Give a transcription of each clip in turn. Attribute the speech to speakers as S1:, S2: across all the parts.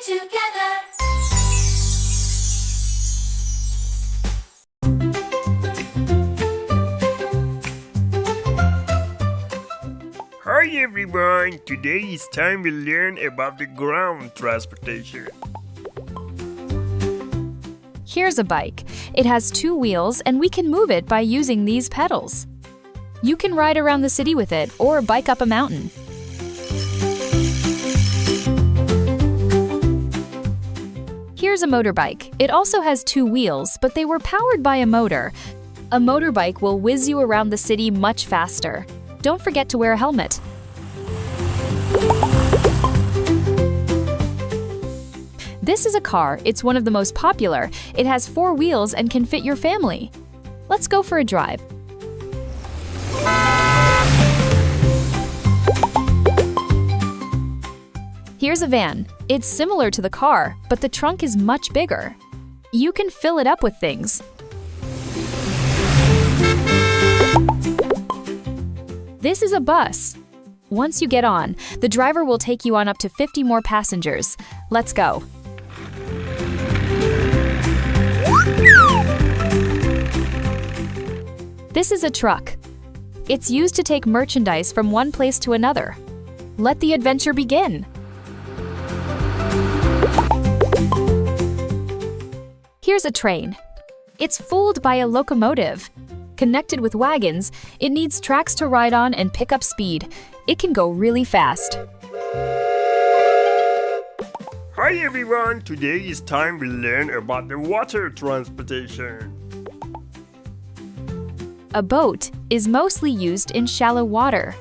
S1: together.
S2: Hi everyone! Today is time we learn about the ground transportation.
S3: Here's a bike. It has 2 wheels and we can move it by using these pedals. You can ride around the city with it or bike up a mountain. Here's a motorbike. It also has 2 wheels, but they were powered by a motor. A motorbike will whiz you around the city much faster. Don't forget to wear a helmet. This is a car. It's one of the most popular. It has 4 wheels and can fit your family. Let's go for a drive. Here's a van. It's similar to the car, but the trunk is much bigger. You can fill it up with things. This is a bus. Once you get on, the driver will take you on up to 50 more passengers. Let's go. This is a truck. It's used to take merchandise from one place to another. Let the adventure begin. Here's a train. It's pulled by a locomotive. Connected with wagons, it needs tracks to ride on and pick up speed. It can go really fast.
S2: Hi everyone! Today is time we learn about the water transportation.
S3: A boat is mostly used in shallow water.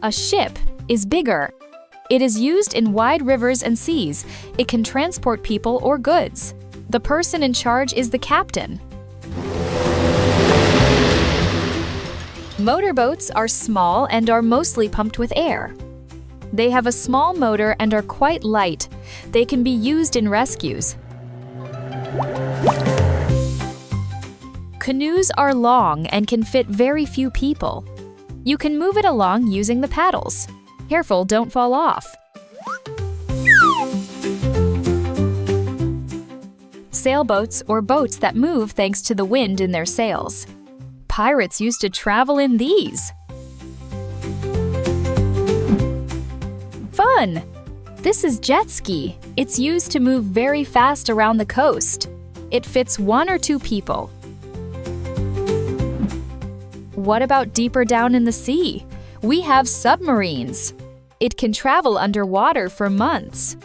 S3: A ship is bigger. It is used in wide rivers and seas. It can transport people or goods. The person in charge is the captain. Motorboats are small and are mostly pumped with air. They have a small motor and are quite light. They can be used in rescues. Canoes are long and can fit very few people. You can move it along using the paddles. Careful, don't fall off. Sailboats or boats that move thanks to the wind in their sails. Pirates used to travel in these. Fun! This is jet ski. It's used to move very fast around the coast. It fits 1 or 2 people. What about deeper down in the sea? We have submarines. It can travel underwater for months.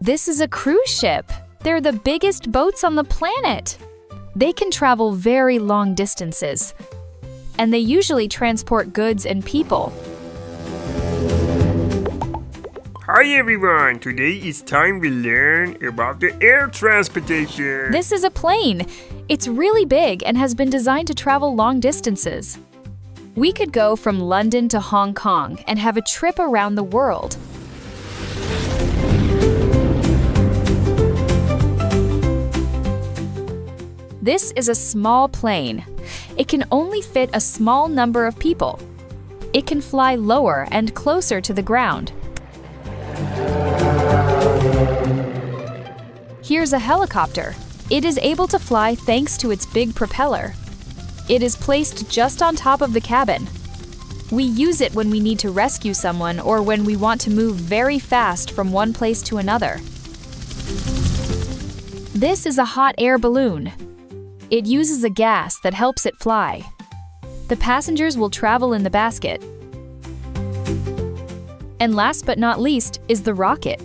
S3: This is a cruise ship. They're the biggest boats on the planet. They can travel very long distances, and they usually transport goods and people.
S2: Hi everyone! Today is time we learn about the air transportation.
S3: This is a plane. It's really big and has been designed to travel long distances. We could go from London to Hong Kong and have a trip around the world. This is a small plane. It can only fit a small number of people. It can fly lower and closer to the ground. Here's a helicopter. It is able to fly thanks to its big propeller. It is placed just on top of the cabin. We use it when we need to rescue someone or when we want to move very fast from one place to another. This is a hot air balloon. It uses a gas that helps it fly. The passengers will travel in the basket. And last but not least is the rocket.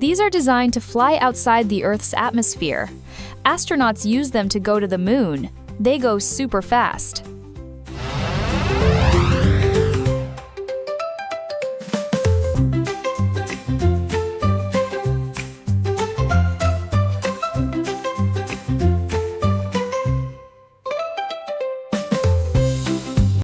S3: These are designed to fly outside the Earth's atmosphere. Astronauts use them to go to the moon. They go super fast.